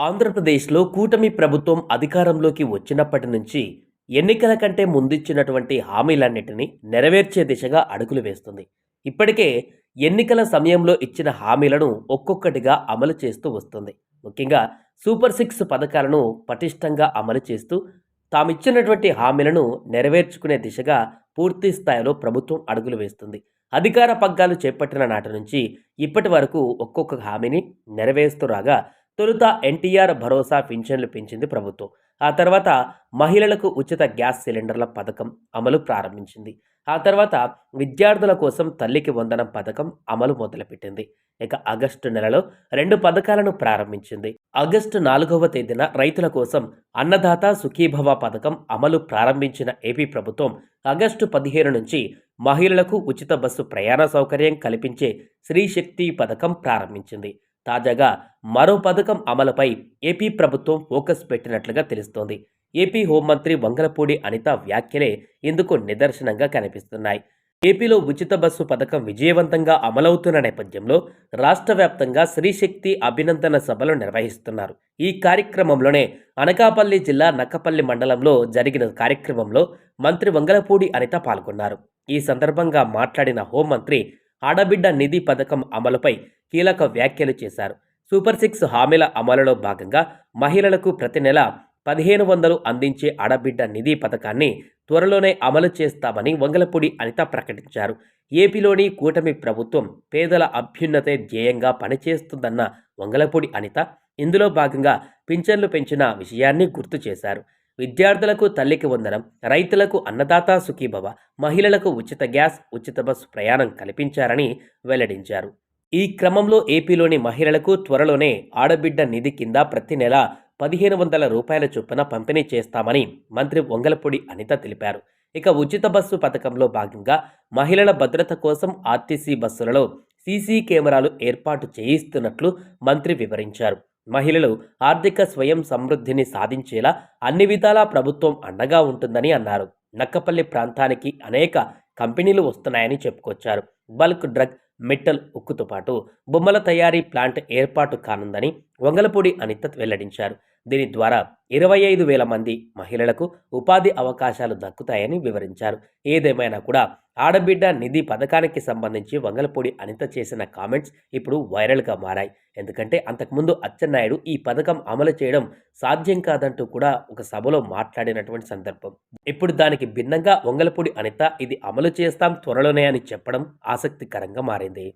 ఆంధ్రప్రదేశ్లో కూటమి ప్రభుత్వం అధికారంలోకి వచ్చినప్పటి నుంచి ఎన్నికల కంటే ముందిచ్చినటువంటి హామీలన్నిటినీ నెరవేర్చే దిశగా అడుగులు వేస్తుంది. ఇప్పటికే ఎన్నికల సమయంలో ఇచ్చిన హామీలను ఒక్కొక్కటిగా అమలు చేస్తూ వస్తుంది. ముఖ్యంగా సూపర్ సిక్స్ పథకాలను పటిష్టంగా అమలు చేస్తూ తామిచ్చినటువంటి హామీలను నెరవేర్చుకునే దిశగా పూర్తి స్థాయిలో ప్రభుత్వం అడుగులు వేస్తుంది. అధికార పగ్గాలు చేపట్టిన నాటి నుంచి ఇప్పటి వరకు ఒక్కొక్క హామీని నెరవేరుస్తూ రాగా తొలుత ఎన్టీఆర్ భరోసా పింఛన్లు పెంచింది ప్రభుత్వం. ఆ తర్వాత మహిళలకు ఉచిత గ్యాస్ సిలిండర్ల పథకం అమలు ప్రారంభించింది. ఆ తర్వాత విద్యార్థుల కోసం తల్లికి వందనం పథకం అమలు మొదలుపెట్టింది. ఇక ఆగస్టు నెలలో 2 పథకాలను ప్రారంభించింది. ఆగస్టు 4వ తేదీన రైతుల కోసం అన్నదాత సుఖీభవ పథకం అమలు ప్రారంభించిన ఏపీ ప్రభుత్వం ఆగస్టు 15 నుంచి మహిళలకు ఉచిత బస్సు ప్రయాణ సౌకర్యం కల్పించే శ్రీశక్తి పథకం ప్రారంభించింది. తాజాగా మరో పథకం అమలుపై ఏపీ ప్రభుత్వం ఫోకస్ పెట్టినట్లుగా తెలుస్తోంది. ఏపీ హోంమంత్రి వంగలపూడి అనిత వ్యాఖ్యలే ఇందుకు నిదర్శనంగా కనిపిస్తున్నాయి. ఏపీలో ఉచిత బస్సు పథకం విజయవంతంగా అమలవుతున్న నేపథ్యంలో రాష్ట్ర వ్యాప్తంగా శ్రీశక్తి అభినందన సభలు నిర్వహిస్తున్నారు. ఈ కార్యక్రమంలోనే అనకాపల్లి జిల్లా నక్కపల్లి మండలంలో జరిగిన కార్యక్రమంలో మంత్రి వంగలపూడి అనిత పాల్గొన్నారు. ఈ సందర్భంగా మాట్లాడిన హోంమంత్రి ఆడబిడ్డ నిధి పథకం అమలుపై కీలక వ్యాఖ్యలు చేశారు. సూపర్ సిక్స్ హామీల అమలులో భాగంగా మహిళలకు ప్రతి నెల 1500 అందించే ఆడబిడ్డ నిధి పథకాన్ని త్వరలోనే అమలు చేస్తామని వంగలపూడి అనిత ప్రకటించారు. ఏపీలోని కూటమి ప్రభుత్వం పేదల అభ్యున్నతే ధ్యేయంగా పనిచేస్తుందన్న వంగలపూడి అనిత ఇందులో భాగంగా పింఛన్లు పెంచిన విషయాన్ని గుర్తు చేశారు. విద్యార్థులకు తల్లికి వందనం, రైతులకు అన్నదాత సుఖీభవ, మహిళలకు ఉచిత గ్యాస్, ఉచిత బస్సు ప్రయాణం కల్పించారని వెల్లడించారు. ఈ క్రమంలో ఏపీలోని మహిళలకు త్వరలోనే ఆడబిడ్డ నిధి కింద ప్రతి నెల 1500 రూపాయల చొప్పున పంపిణీ చేస్తామని మంత్రి వంగలపూడి అనిత తెలిపారు. ఇక ఉచిత బస్సు పథకంలో భాగంగా మహిళల భద్రత కోసం ఆర్టీసీ బస్సులలో సీసీ కెమెరాలు ఏర్పాటు చేయిస్తున్నట్లు మంత్రి వివరించారు. మహిళలు ఆర్థిక స్వయం సమృద్ధిని సాధించేలా అన్ని విధాలా ప్రభుత్వం అండగా ఉంటుందని అన్నారు. నక్కపల్లి ప్రాంతానికి అనేక కంపెనీలు వస్తున్నాయని చెప్పుకొచ్చారు. బల్క్ డ్రగ్, మెటల్ ఉక్కుతో పాటు బొమ్మల తయారీ ప్లాంట్ ఏర్పాటు కానుందని వంగలపూడి అనిత వెల్లడించారు. దీని ద్వారా 25,000 మంది మహిళలకు ఉపాధి అవకాశాలు దక్కుతాయని వివరించారు. ఏదేమైనా కూడా ఆడబిడ్డ నిధి పథకానికి సంబంధించి వంగలపూడి అనిత చేసిన కామెంట్స్ ఇప్పుడు వైరల్గా మారాయి. ఎందుకంటే అంతకుముందు అచ్చెన్నాయుడు ఈ పథకం అమలు చేయడం సాధ్యం కాదంటూ కూడా ఒక సభలో మాట్లాడినటువంటి సందర్భం. ఇప్పుడు దానికి భిన్నంగా వంగలపూడి అనిత ఇది అమలు చేస్తాం త్వరలోనే అని చెప్పడం ఆసక్తికరంగా మారింది.